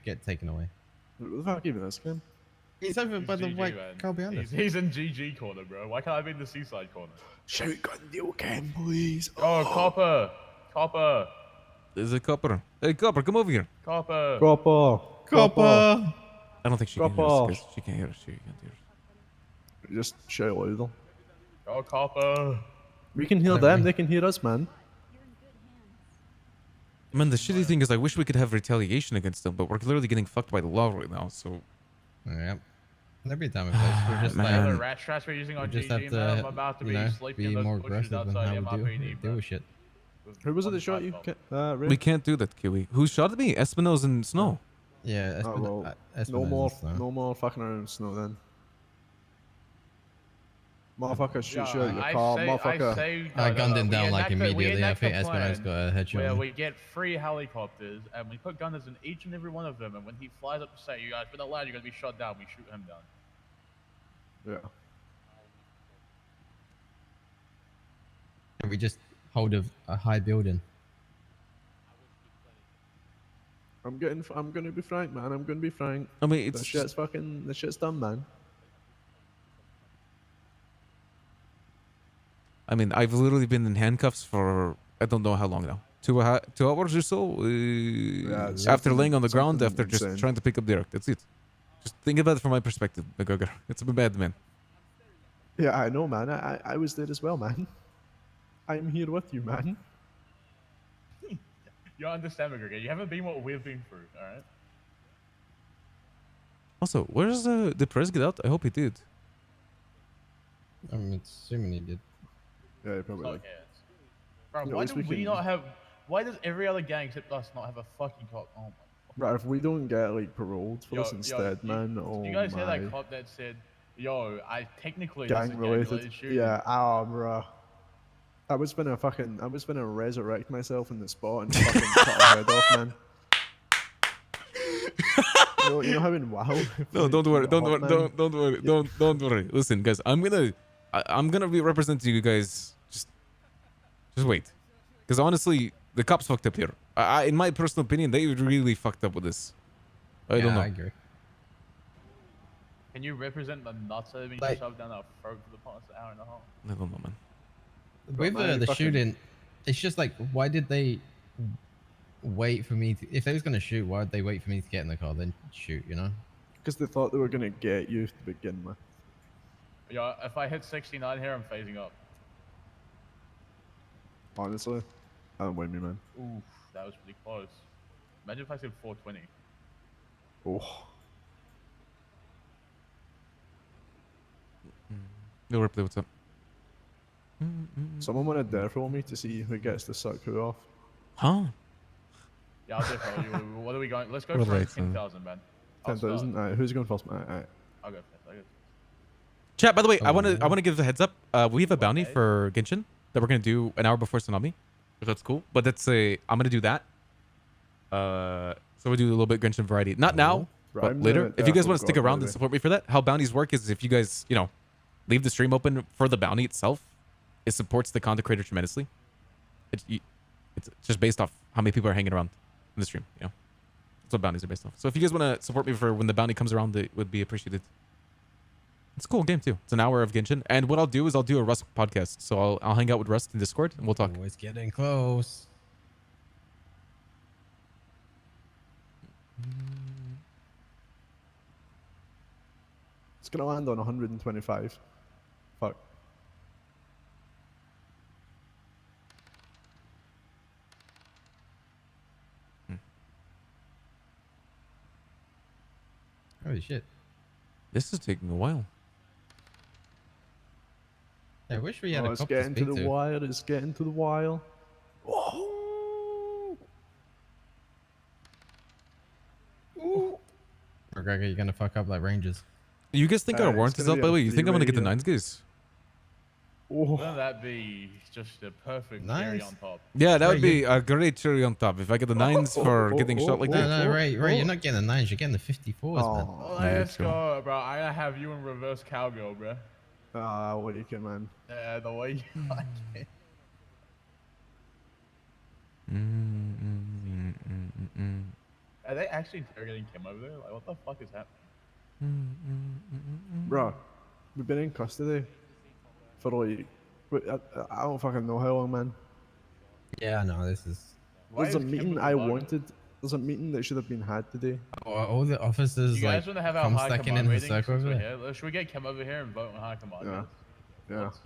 get taken away. What the fuck even is game? He's over by the GG, white man. car behind us. He's in GG corner, bro. Why can't I be in the seaside corner? Shout gun deal cam, please. Oh, copper. Copper. There's a copper. Hey, copper, come over here. Copper. Copper. Copper. I don't think she can hear us, guys. She can't hear us. She can't hear us. Just shout louder. Oh, copper. We can hear them. They can hear us, man. Man, the shitty thing is I wish we could have retaliation against them, but we're clearly getting fucked by the law right now, so... Yep. Every time we play, we're just Man. The rat strats we're using on just GG, have man. I'm to, about to you be know, sleeping be in those more bushes aggressive in outside how we MRPD, deal bro. with shit. Who was it that shot you? Ray? We can't do that, Kiwi. Who shot at me? Espino's in snow. Yeah, Oh, well, no more fucking around in snow then. Motherfucker, shoot you out your car, motherfucker. I gunned him down like immediately. I think Espino's got a headshot. Where we get 3 helicopters and we put gunners in each and every one of them, and when he flies up to say, "You guys, for the lad, you're gonna be shot down," we shoot him down. Yeah. And we just hold a high building. I'm gonna be frank, man. I'm gonna be frank. I mean, the shit's done, man. I mean, I've literally been in handcuffs for I don't know how long now. 2 hours or so. Yeah, after laying on the ground, after insane. just trying to pick up Derek. That's it. Just think about it from my perspective, McGregor. It's been bad, man. Yeah, I know, man. I was there as well, man. I'm here with you, man. You understand, McGregor? You haven't been what we've been through, all right? Also, where's the press get out? I hope he did. I'm assuming he did. Yeah, he probably did. Bro, You know, why at do least we we can- not have... Why does every other gang except us not have a fucking cop? Oh my... Right, if we don't get like paroled for this Yo, instead, man. Oh you guys my. hear that cop that said, "Yo, I technically Gang related. gang-related shooting." Yeah, bro. I was gonna resurrect myself in the spot and fucking cut her head off, man. You know how in WoW? No, don't worry, don't worry, Hotman- don't worry, don't worry. Listen, guys, I'm gonna be representing you guys. Just wait, because honestly, the cops fucked up here. In my personal opinion, they really fucked up with this. I don't know. I agree. Can you represent the nuts that have been Like- shoved down our throat for the past hour and a half? I don't know, man. With the shooting, it's just like, why did they wait for me to... If they was going to shoot, why would they wait for me to get in the car, then shoot, you know? Because they thought they were gonna get you to begin with. Yo, if I hit 69 here, I'm phasing up. Honestly, I don't blame you, man. Oof, that was pretty close. Imagine if I said 420. Oh. No replay, what's up? Someone want to death roll me to see who gets to suck who off. Huh? Yeah, I'll definitely. What are we going? Let's go What for are they, 10,000, man. I'll 10,000? start. Alright, who's going first, man? Alright. I'll go first. I'll go first. Chat, by the way, I wanna give a heads up. We have a bounty for Genshin that we're gonna do an hour before Tsunami. If that's cool. But I'm gonna do that. So we do a little bit Genshin variety. Not now, Right, but I'm later. gonna If you guys definitely want to stick go around early. and support me for that, how bounties work is if you guys, leave the stream open for the bounty itself, it supports the content creator tremendously. It's just based off how many people are hanging around in the stream, That's what bounties are based off. So if you guys want to support me for when the bounty comes around, it would be appreciated. It's a cool game too. It's an hour of Genshin. And what I'll do is I'll do a Rust podcast. So I'll hang out with Rust in Discord and we'll talk. Oh, it's getting close. It's gonna land on 125. Fuck. Holy shit. This is taking a while. I wish we had a It's cop to getting to speak the to. wire. It's getting to the wire. McGregor, you're gonna fuck up like Rangers. You guys think our warrant it's is gonna up, by the be way? a You think I'm going to get the three-way nines, guys? Wouldn't that be just a perfect cherry Nice. on top? Yeah, that would Ray, be a great cherry on top. If I get the nines for getting shot like No, that. no, Ray, you're not getting the 9s, you're getting the 54s, man. Oh, Let's true. go, bro. I gotta have you in reverse cowgirl, bro. what you can, man. Yeah, the way you like it. Are they actually interrogating Kim over there? Like, what the fuck is happening? Bro, we've been in custody for like, I don't fucking know how long, man. Yeah, no, this is. There's a is Kim meeting with the I bug? wanted. There's a meeting that should have been had today. All the officers You guys like want to have our come high stacking command in the meeting circle since over we're there. here? Should we get Kim over here and vote on high command? Yeah. guys? Yeah. Let's-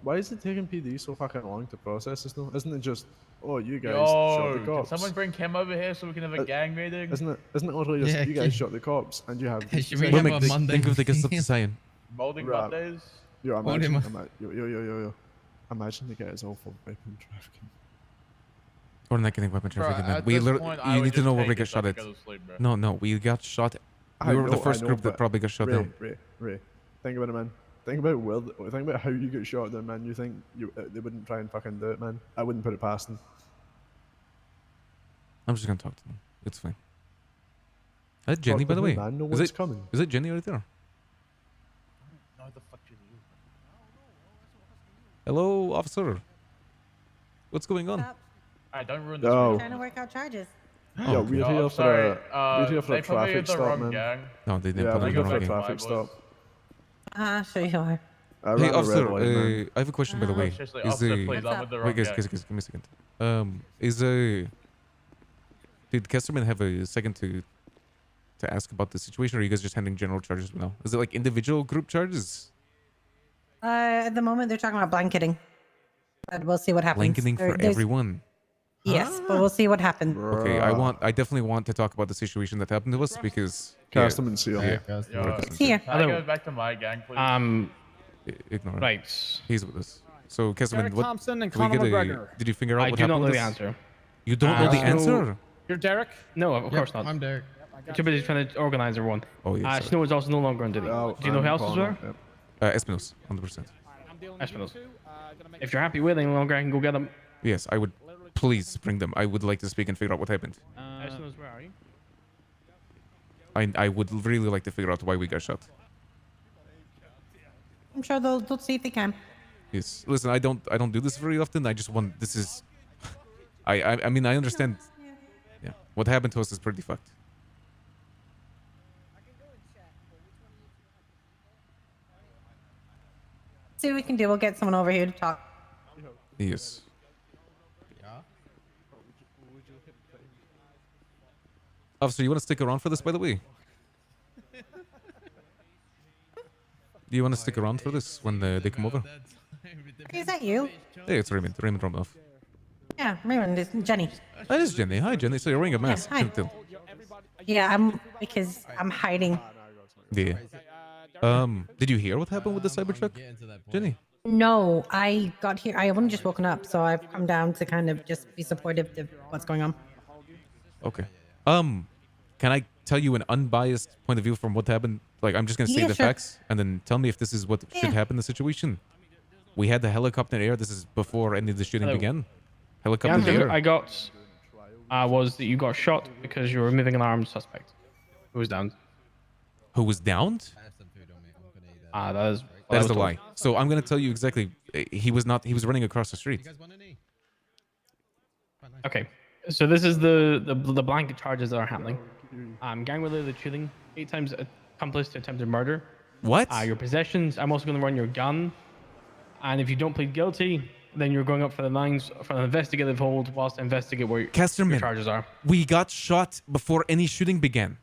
Why is it taking PD so fucking long to process this now? Isn't it just, oh, you guys shot the Yo, can cops? someone bring Kim over here so we can have a gang meeting? Isn't it literally just, Yeah, you guys okay. shot the cops and you have... Should we you have say- a Think, Monday think of the guest of meeting? saying. Molding Right. Mondays? Yo, Hold him imagine, yo. Imagine the guys all for weapon trafficking. We're not getting weapon Bro, trafficking, man. at We this literally, point, I you would need to just know where take we it got so shot I at. can go to sleep, bro. No, we got shot. I We were the know, first I know, group that but probably got shot Ray, down. Ray, think about it, man. Think about how you get shot down, man. You think they wouldn't try and fucking do it, man? I wouldn't put it past them. I'm just gonna talk to them. It's fine. That's Jenny, Talk by to the who, way. man? No Is one's it, coming. is it Jenny right there? No, what the fuck is you? Hello, officer. What's going on? Alright, don't ruin this. Yo. video. Trying to work out charges. Yo, okay. we're Yo, here I'm for sorry. we're here for They a put me in traffic the stop, wrong man. gang. No, they didn't Yeah, put we're me here in for the a wrong my game. traffic boys. stop. Sure you are. I Hey, ran a red officer, light, man. I have a question, by the way. Seriously, Is officer, the... please, I'm with the wrong Wait, guys, gang. give me a second. Did Kesterman have a second to ask about the situation, or are you guys just handling general charges now? Is it like individual group charges? At the moment, they're talking about blanketing. But we'll see what happens. Blanketing for There's- everyone. Yes, but we'll see what happens. Okay, I definitely want to talk about the situation that happened to us because... Customs here. Yeah, guys. Yo, Here. can I go back to my gang, please? Ignore him. Right. He's with us. So, Kesterman, Derek what... Thompson and can we Conor get McGregor. did you figure out I what do happened not know with the us? answer. You don't know the So- answer? You're Derek? No, of course not. I'm Derek. Too busy trying to organize everyone. Oh, yeah, sorry. Snow is also no longer on duty. Oh, Do you know who else is there? Espinos, 100%. Espinosa. If you're happy with it any longer, I can go get them. Yes, I would... Please bring them. I would like to speak and figure out what happened. Espinosa, where are you? I would really like to figure out why we got shot. I'm sure they'll see if they can. Yes. Listen, I don't do this very often. I just want... This is... I mean, I understand... Yeah. What happened to us is pretty fucked. See what we can do. We'll get someone over here to talk. Yes. Officer, you want to stick around for this, by the way? Do you want to stick around for this when they come over? Is that you? Hey, it's Raymond. Raymond Romanoff. Yeah, Raymond. It's Jenny. That is Jenny. Hi, Jenny. So you're wearing a mask. hi. Can't tell. Yeah, because I'm hiding. Yeah. Did you hear what happened with the Cybertruck? Jenny? No, I got here. I only just woken up, so I've come down to kind of just be supportive of what's going on. Okay. Can I tell you an unbiased point of view from what happened? Like, I'm just gonna say Yeah, the sure. facts, and then tell me if this is what should Yeah. happen in the situation. We had the helicopter in the air. This is before any of the shooting Hello. began. The Helicopter in the answer air. I got was that you got shot because you were moving an armed suspect who was downed. Who was downed? That is... That is was a told. lie. So I'm gonna tell you exactly. He was not. He was running across the street. Okay, so this is the blanket charges that are happening. Gang-related shooting, 8 times accomplice to attempted murder. What? Your possessions. I'm also going to run your gun. And if you don't plead guilty, then you're going up for the lines for an investigative hold whilst I investigate where your Casterman, charges are. we got shot before any shooting began.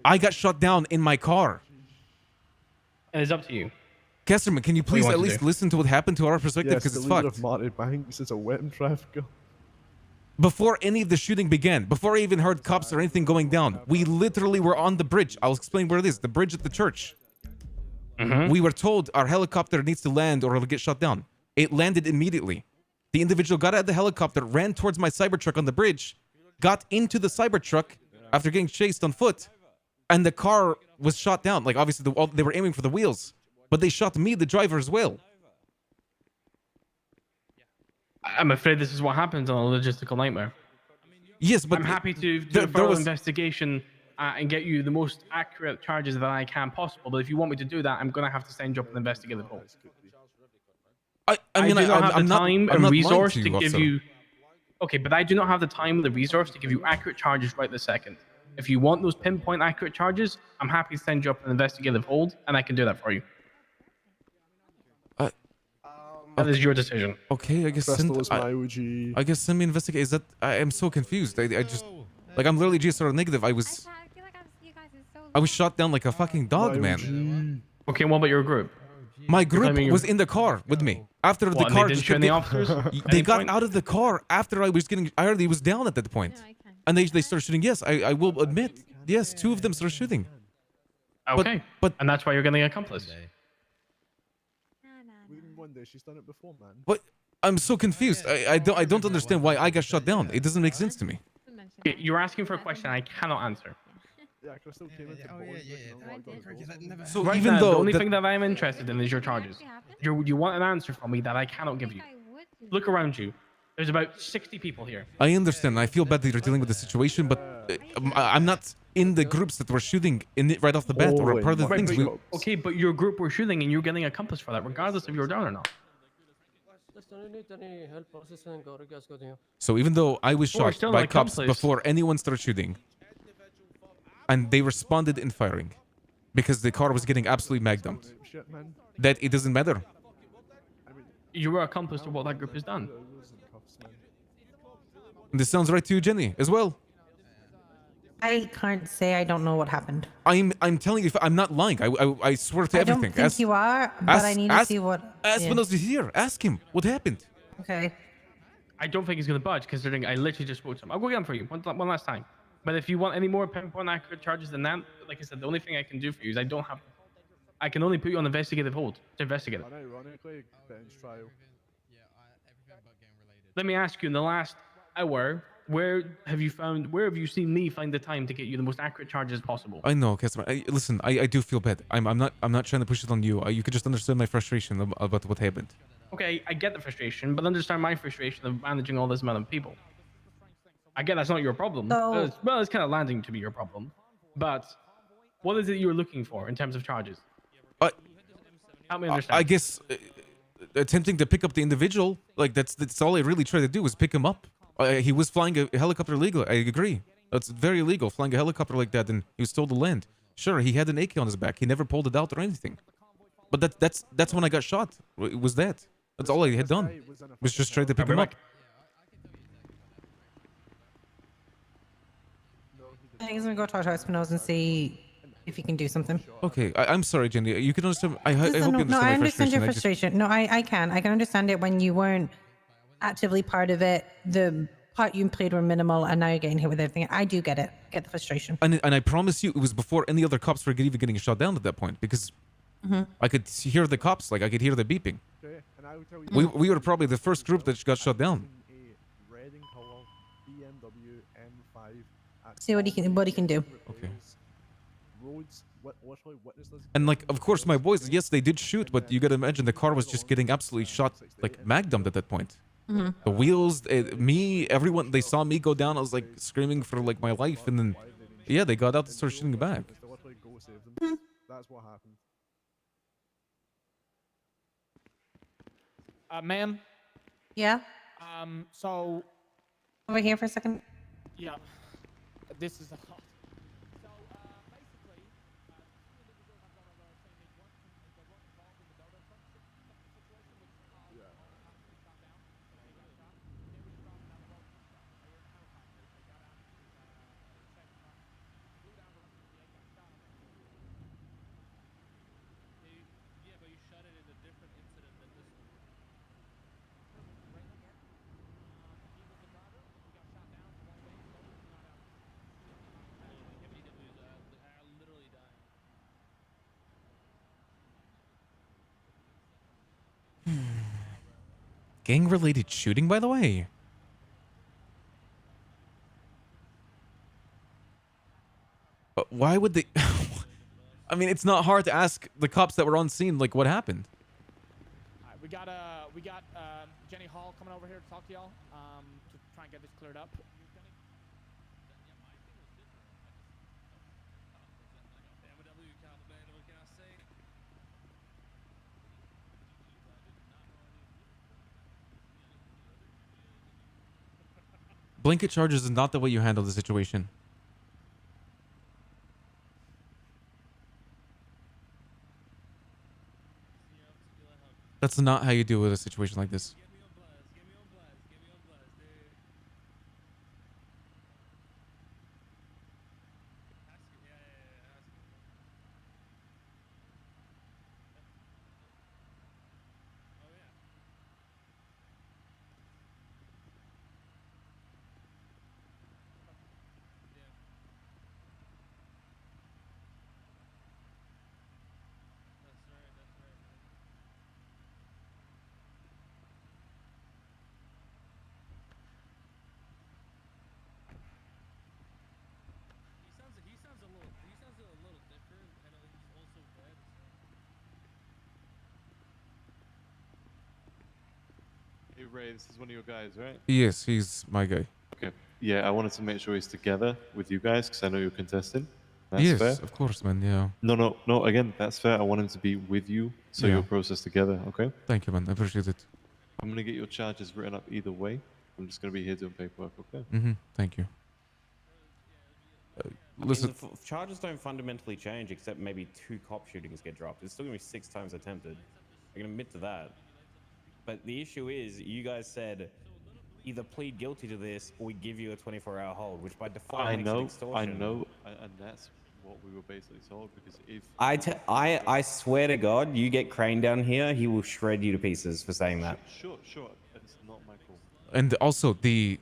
I got shot down in my car. And it's up to you. Casterman, can you do you please want at to least do? listen to what happened to our perspective? Yes, Because the it's leader fucked. of Marty Banks is a weapon trafficker. Before any of the shooting began, before I even heard cops or anything going down, we literally were on the bridge. I'll explain where it is. The bridge at the church. We were told our helicopter needs to land or it'll get shot down. It landed immediately. The individual got out of the helicopter, ran towards my Cybertruck on the bridge, got into the Cybertruck after getting chased on foot, and the car was shot down. Like, obviously, they were aiming for the wheels, but they shot me, the driver, as well. I'm afraid this is what happens on a logistical nightmare. Yes, but I'm happy to do there a thorough was- investigation and get you the most accurate charges that I can possible. But if you want me to do that, I'm going to have to send you up an investigative hold. I mean, do not have I'm the not, time I'm and not lying resource to to you, give officer. you. Okay, but I do not have the time and the resource to give you accurate charges right this second. If you want those pinpoint accurate charges, I'm happy to send you up an investigative hold, and I can do that for you. That is your decision. Okay, I guess Crystal is my OG. I guess send me investigate. Is that I am so confused. I just like I'm literally GSR negative. I was shot down like a fucking dog, man. Okay, what about your group? My group claiming was you're- in the car with me after the What, and car they didn't just shoot kept any get- officers? at They any got point? out of the car after I was getting. I already was down at that point, and they started shooting. Yes, I will admit. Yes, two of them started shooting. Okay, but and that's why you're getting an accomplice. Within one day, she's done it before, man. But I'm so confused. I don't understand why I got shot down. It doesn't make sense to me. Okay, you're asking for a question I cannot answer. Yeah, Crystal came into Oh, Bond yeah, with yeah, no yeah. locked doors. So Right even now, though the only that- thing that I'm interested in is your charges. You want an answer from me that I cannot give you. Look around you. There's about 60 people here. I understand. I feel bad that you're dealing with the situation, but I'm not in the groups that were shooting in it right off the bat or a part of the Holy things. moly. Okay, but your group were shooting and you're getting an accomplice for that, regardless if you're down or not. So even though I was We're shot still by an cops accomplice. before anyone started shooting, and they responded in firing because the car was getting absolutely magdumped, Shit, man. that it doesn't matter. You were accomplice to what that group has done. And this sounds right to you, Jenny, as well. I can't say. I don't know what happened. I'm telling you, I'm not lying. I swear to I everything. don't think you are, but I need to see what. yeah. Espinosa is here. Ask him what happened. Okay. I don't think he's going to budge, considering I literally just spoke to him. I'll go get him for you one last time. But if you want any more pinpoint accurate charges than that, like I said, the only thing I can do for you is I can only put you on investigative hold to investigate it. Unironically, bench trial. Let me ask you, in the last hour, where have you seen me find the time to get you the most accurate charges possible? I know, customer. Listen, I do feel bad. I'm not trying to push it on you. You could just understand my frustration about what happened. Okay, I get the frustration, but understand my frustration of managing all this amount of people. I get that's not your problem. So- It's kind of landing to be your problem. But what is it you're looking for in terms of charges? Help me understand. I guess attempting to pick up the individual, like that's all I really tried to do was pick him up. He was flying a helicopter illegal. I agree. That's very illegal, flying a helicopter like that, and he was told to land. Sure, he had an AK on his back. He never pulled it out or anything. But that's when I got shot. It was that. That's all I had done. Was just trying to pick him up. I think he's gonna go talk to Espinosa and see if he can do something. Okay, I'm sorry, Jenny. You can understand. I hope you Listen, understand no, I my understand your frustration. frustration. No, I can. I can understand it when you weren't actively part of it. The part you played were minimal, and now you're getting hit with everything. I do get it. Get the frustration. And I promise you, it was before any other cops were even getting shot down at that point, because I could hear the cops, like I could hear the beeping. Okay, and I will tell you. We were probably the first group that got shot down. A red in color BMW M5 at See what he can do. Okay. roads. Literally witnessed this. And like, of course, my boys, yes, they did shoot, but you gotta imagine the car was just getting absolutely shot, like magdumped at that point. The wheels, me, everyone, they saw me go down. I was like screaming for like my life, and then, yeah, they got out and started shooting back. To literally go save them. That's what happened. Ma'am. Yeah. So Over here for a second. yeah, this is a lot. Gang-related shooting, by the way. But why would they? I mean, it's not hard to ask the cops that were on scene, like, what happened. All right, we got Jenny Hall coming over here to talk to y'all to try and get this cleared up. blanket charges is not the way you handle the situation. That's not how you deal with a situation like this. Hey Ray, this is one of your guys, right? Yes, he's my guy. Okay. Yeah, I wanted to make sure he's together with you guys because I know you're contesting. That's Yes, fair. of course, man. Yeah. No. Again, that's fair. I want him to be with you so Yeah. you'll process together. Okay. Thank you, man. I appreciate it. I'm gonna get your charges written up either way. I'm just gonna be here doing paperwork. Okay. Thank you. Listen. I mean, the charges don't fundamentally change except maybe 2 cop shootings get dropped. It's still gonna be 6 times attempted. I can admit to that. But the issue is, you guys said either plead guilty to this or we give you a 24-hour hold, which by default makes it extortion. I know, and that's what we were basically told. Because if I swear to God, you get Crane down here, he will shred you to pieces for saying that. Sure, it's not my call. And also the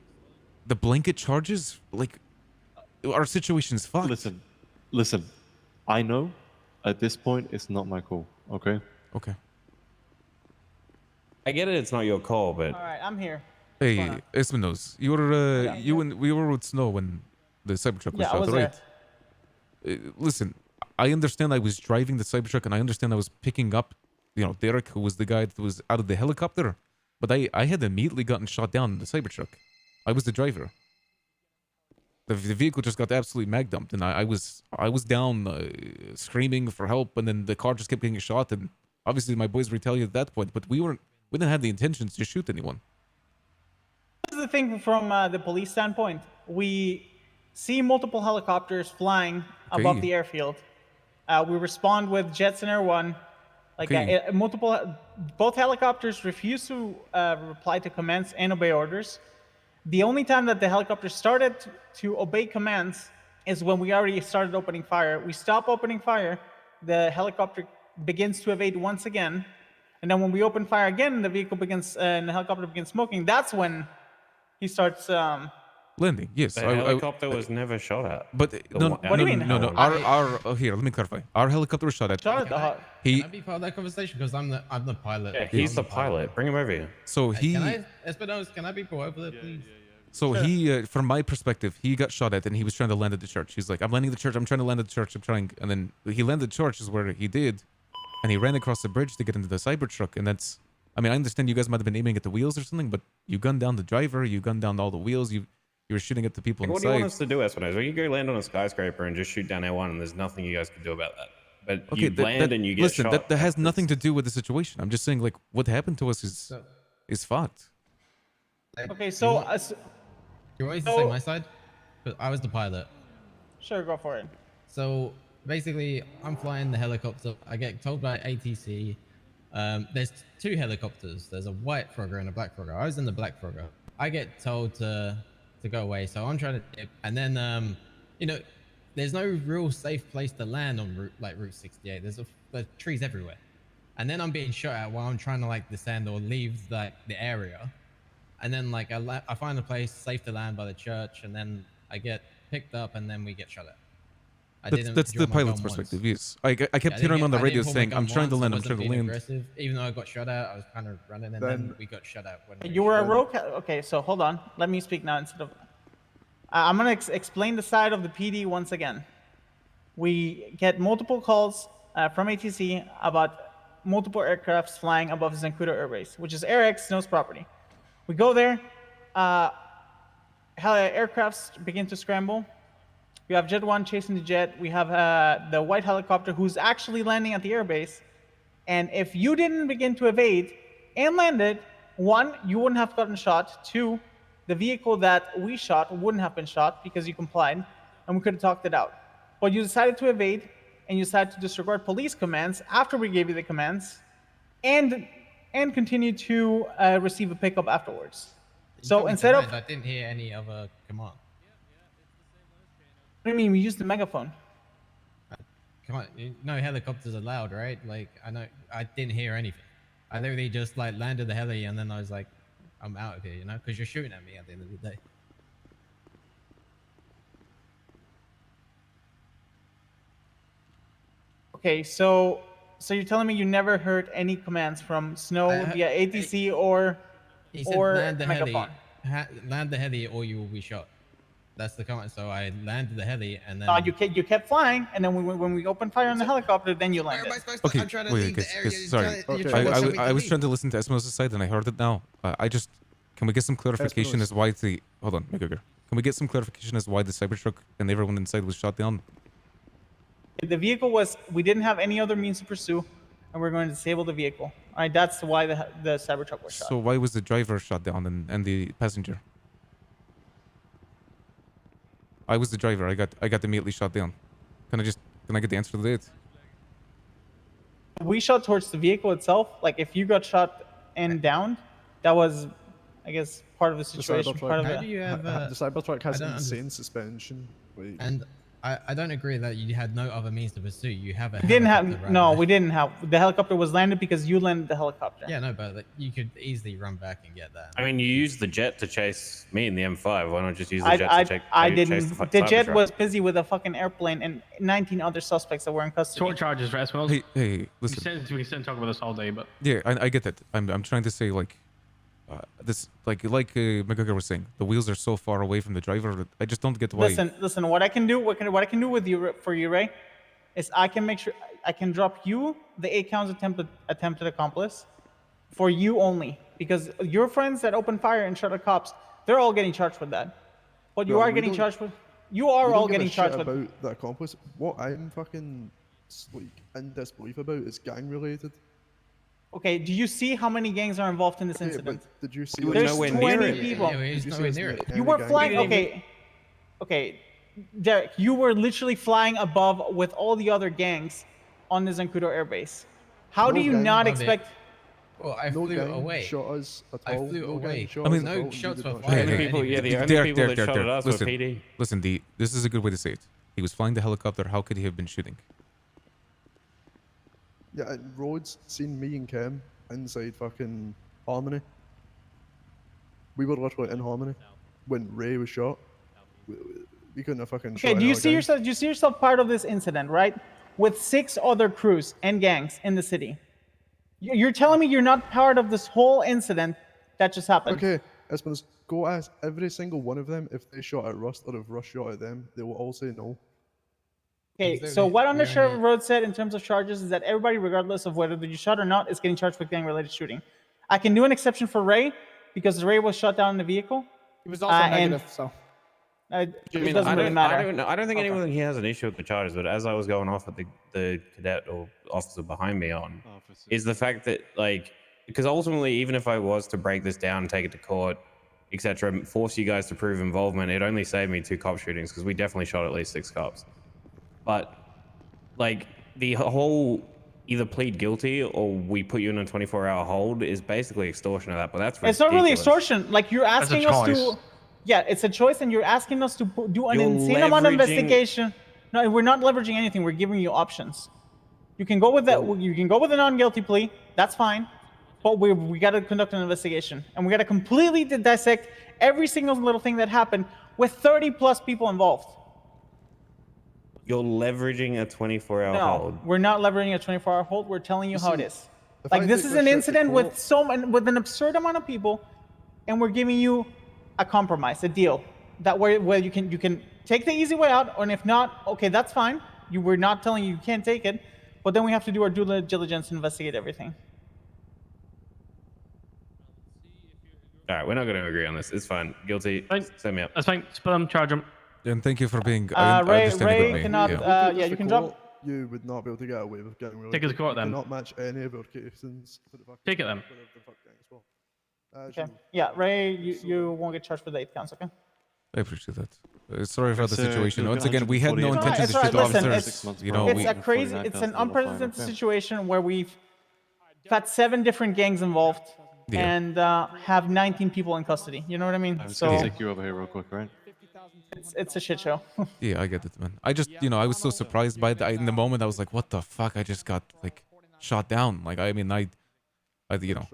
blanket charges, like, our situation's fucked. Listen. I know, at this point, it's not my call. Okay. Okay. I get it. It's not your call, but All right, I'm here. Hey, Esminos, we were with Snow when the Cybertruck was shot, right? Listen, I understand I was driving the Cybertruck, and I understand I was picking up, Derek, who was the guy that was out of the helicopter, but I had immediately gotten shot down in the Cybertruck. I was the driver. The vehicle just got absolutely mag dumped, and I was down screaming for help, and then the car just kept getting shot, and obviously my boys retaliated at that point, but we didn't have the intentions to shoot anyone. This is the thing from the police standpoint. We see multiple helicopters flying above the airfield. We respond with jets in Air 1. Both helicopters refuse to reply to commands and obey orders. The only time that the helicopter started to obey commands is when we already started opening fire. We stop opening fire, the helicopter begins to evade once again, and then when we open fire again, the helicopter begins smoking. That's when he starts landing. Yes, the helicopter was never shot at. But what do you mean? No. Here, let me clarify. Our helicopter was shot at. Can I be part of that conversation? Because I'm the pilot. Yeah, he's the pilot. Bring him over here. So Espinosa, can I be brought over there, please? So he, from my perspective, he got shot at and he was trying to land at the church. He's like, I'm landing at the church. I'm trying to land at the church. And then he landed at the church is where he did. And he ran across the bridge to get into the Cybertruck. And that's, I understand you guys might have been aiming at the wheels or something, but you gunned down the driver. You gunned down all the wheels. You were shooting at the people inside. What do you want us to do, Espinosa? We can go land on a skyscraper and just shoot down Air 1 and there's nothing you guys can do about that. But okay, you land and you get shot. Listen, that has nothing to do with the situation. I'm just saying, like, what happened to us is fucked. Okay, so... You want me to say my side? Because I was the pilot. Sure, go for it. So basically, I'm flying the helicopter. I get told by ATC, there's 2 helicopters. There's a white Frogger and a black Frogger. I was in the black Frogger. I get told to go away, so I'm trying to dip. And then, there's no real safe place to land on Route 68. There's trees everywhere. And then I'm being shot at while I'm trying to descend or leave the area. And then I find a place safe to land by the church, and then I get picked up, and then we get shot at. That's the pilot's perspective. Yes, I kept hearing on the radio saying, "I'm trying to land. I'm trying to land." Aggressive. Even though I got shot at, I was kind of running, and then we got shot at. You were a rogue. Okay, so hold on. Let me speak now instead of. I'm gonna explain the side of the PD once again. We get multiple calls from ATC about multiple aircrafts flying above Zancudo Air Base, which is AirX Snow's property. We go there, aircrafts begin to scramble. We have Jet 1 chasing the jet. We have the white helicopter who's actually landing at the airbase. And if you didn't begin to evade and landed, 1, you wouldn't have gotten shot. 2, the vehicle that we shot wouldn't have been shot because you complied, and we could have talked it out. But you decided to evade, and you decided to disregard police commands after we gave you the commands, and continue to receive a pickup afterwards. You So told me instead of, commands, I didn't hear any other command. what do you mean we used the megaphone? Come on, you know helicopters are loud, right? Like I know, I didn't hear anything. I literally just like landed the heli and then I was like, I'm out of here, you know, because you're shooting at me at the end of the day. Okay, so you're telling me you never heard any commands from Snow via ATC or He said land the megaphone? heli, land the heli or you will be shot. That's the comment. So I landed the heli and then. You kept flying, and then when we opened fire on the helicopter, then you landed. Okay, wait, sorry. I was trying to listen to Espinosa's side and I heard it now. Can we get some clarification as why the hold on, McGregor. Can we get some clarification as why the Cybertruck and everyone inside was shot down? The vehicle was, we didn't have any other means to pursue, and we're going to disable the vehicle. All right, that's why the Cybertruck was shot. So why was the driver shot down and the passenger? I was the driver. I got immediately shot down. Can I get the answer to that? We shot towards the vehicle itself. Like if you got shot and downed, that was, I guess, part of the situation. The Cybertruck has insane suspension. Wait. And I don't agree that you had no other means to pursue. You have a. We didn't have. No, we didn't have. The helicopter was landed because you landed the helicopter. Yeah, no, but like, you could easily run back and get that. I mean, you used the jet to chase me in the M5. Why not just use the jet to chase? I didn't. The jet Cybertruck? was busy with a fucking airplane and 19 other suspects that were in custody. Short charges, right? Well, Hey, listen. We can talk about this all day, but Yeah, I get that. I'm trying to say like, this McGregor was saying, the wheels are so far away from the driver that I just don't get why. Listen. What I can do with you for you, Ray, is I can make sure I can drop you the 8 counts attempted accomplice, for you only, because your friends that opened fire and shot at cops, they're all getting charged with that. But you are getting charged with. You are all getting charged with. About the accomplice. What I'm fucking like in disbelief about is gang related. Okay, do you see how many gangs are involved in this incident? But did you see? There's 20 people. You were flying. Okay, Derek, you were literally flying above with all the other gangs on the Zancudo airbase. How do you not expect? Well, I flew away. Shot us at I all. flew away. I mean, no shots were The fired. only people that shot at us were listen, PD. Listen, this is a good way to say it. He was flying the helicopter. How could he have been shooting? Yeah, and Rhodes seen me and Cam inside fucking Harmony. We were literally in Harmony when Ray was shot. We couldn't have fucking shot. Okay, do you see yourself part of this incident, right? With 6 other crews and gangs in the city. You're telling me you're not part of this whole incident that just happened? Okay, Espinosa, go ask every single one of them if they shot at Rust or if Rust shot at them. They will all say no. Okay, so what Undersheriff Rhodes said in terms of charges is that everybody, regardless of whether you shot or not, is getting charged with gang-related shooting. I can do an exception for Ray because Ray was shot down in the vehicle. He was also negative, so. It doesn't really matter. I don't think anyone here has an issue with the charges, but as I was going off at the cadet or officer behind me on, is the fact that, like, because ultimately, even if I was to break this down, take it to court, etc., force you guys to prove involvement, it only saved me 2 cop shootings because we definitely shot at least 6 cops. But, like, the whole either plead guilty or we put you in a 24-hour hold is basically extortion of that, but that's ridiculous. It's not really extortion. Like, you're asking us to... Yeah, it's a choice, and you're asking us to do an insane amount of investigation. No, we're not leveraging anything. We're giving you options. You can go with that. You can go with a non-guilty plea. That's fine. But we got to conduct an investigation, and we got to completely dissect every single little thing that happened with 30+ people involved. You're leveraging a 24-hour hold. No, we're not leveraging a 24-hour hold. We're telling you how it is. Like, this is an incident with an absurd amount of people, and we're giving you a compromise, a deal, that where you can take the easy way out, and if not, okay, that's fine. We're not telling you can't take it, but then we have to do our due diligence and investigate everything. All right, we're not going to agree on this. It's fine. Guilty. Fine. Send me up. That's fine. Split them, charge them. And thank you for being. Ray cannot. Yeah, you can drop. You would not be able to get away with getting really. Take it to court then. Cannot match any of our cases. Take it then. Okay. Yeah, Ray, you won't get charged for the 8 counts, okay? I appreciate that. Sorry about the So, situation. look, Once again, we had no 148 intention It's to all right, shoot the listen, officers. You know, It's a crazy, it's an unprecedented situation where we've got 7 different gangs involved Yeah. and have 19 people in custody. You know what I mean? I'm just So gonna take you over here real quick, right? it's a shit show. Yeah, I get it, man. I just, you know, I was so surprised by that. In the moment, I was like, what the fuck? I just got, like, shot down. Like, I mean, you know,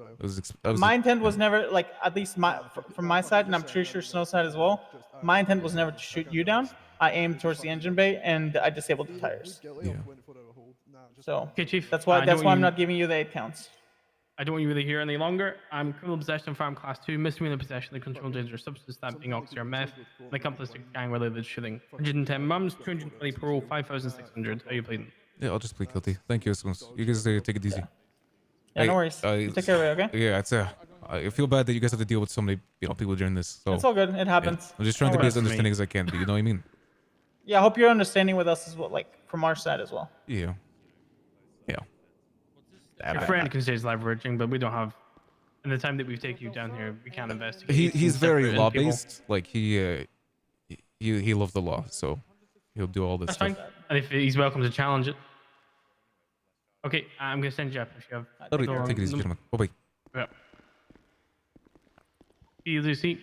My intent was never, like, at least from my side, and I'm pretty sure Snow's side as well, my intent was never to shoot you down. I aimed towards the engine bay, and I disabled the tires. Yeah. So Okay, Chief. that's why I'm not giving you the 8 counts. I don't want you really here any longer. I'm criminal possession of firearm class 2, misdemeanor possession of controlled dangerous substance, that being oxy or meth, and accomplice to gang-related shooting. 110 mums, 220 parole, 5,600. How are you pleading? Yeah, I'll just plead guilty. Thank you, Spoons. You guys take it easy. Yeah, no worries. You take care of it, okay? Yeah, it's I feel bad that you guys have to deal with so many, you know, people during this. So It's all good. It happens. yeah. I'm just trying No to be as worries. understanding as I can. But you know what I mean? Yeah, I hope you're understanding with us as well, like from our side as well. Yeah. Yeah. Your friend considers leveraging, but we don't have. In the time that we've taken you down here, we can't investigate. He's very separate law people. based. Like he loves the law, so he'll do all this That's stuff. fine. And if he's welcome to challenge it. Okay, I'm gonna send you up if you have. All right, take it easy, gentlemen. Bye bye. Yeah. You Lucy.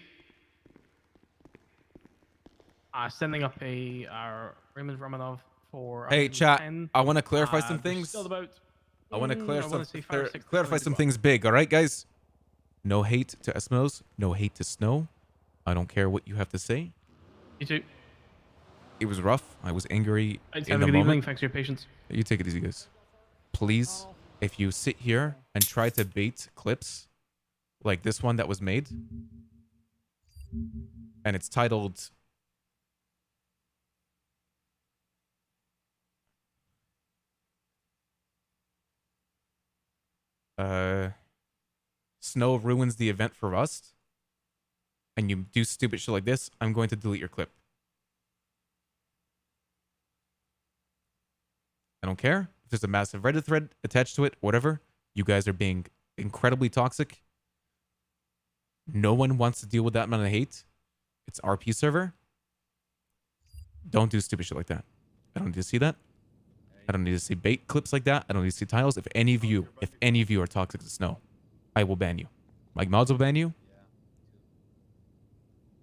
Sending up Raymond Romanov for. Hey, chat. 110. I want to clarify some There's things. Still about. I want to say 5 or 6 clarify some things big. All right, guys. No hate to Eskimos. No hate to Snow. I don't care what you have to say. You too. It was rough. I was angry Have in a the good evening. moment. Thanks for your patience. You take it easy, guys. Please, if you sit here and try to bait clips like this one that was made, and it's titled Snow ruins the event for us, and you do stupid shit like this, I'm going to delete your clip. I don't care if there's a massive Reddit thread attached to it, whatever. You guys are being incredibly toxic. No one wants to deal with that amount of hate. It's RP server. Don't do stupid shit like that. I don't need to see that. I don't need to see bait clips like that. I don't need to see titles. If any of you are toxic to Snow, I will ban you. Like mods will ban you.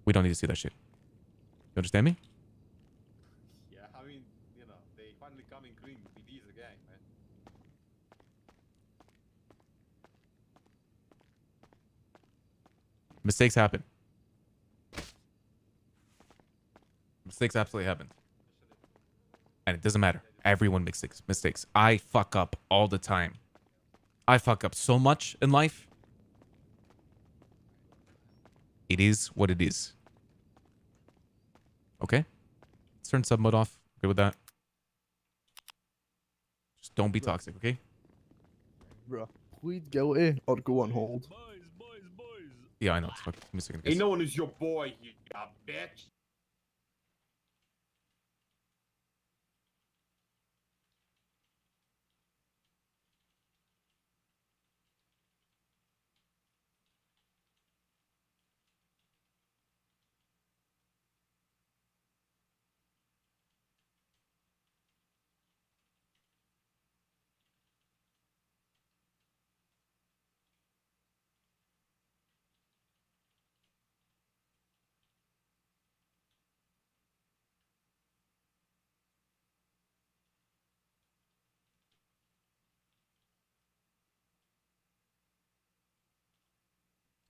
We don't need to see that shit. You understand me? Yeah, I mean, you know, they finally coming clean with these again, man. Mistakes happen. Mistakes absolutely happen. And it doesn't matter. Everyone makes mistakes. I fuck up all the time. I fuck up so much in life. It is what it is. Okay? Let's turn sub mode off. Good with that. Just don't be toxic, okay? Bruh, plead guilty or go on hold. Yeah, I know. Fuck. Give me a second. Ain't no one is your boy, you bitch.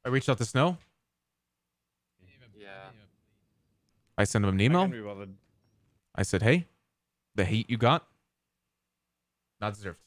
I reached out to Snow. Yeah. I sent him an I email. can't be bothered. I said, hey, the hate you got, not deserved.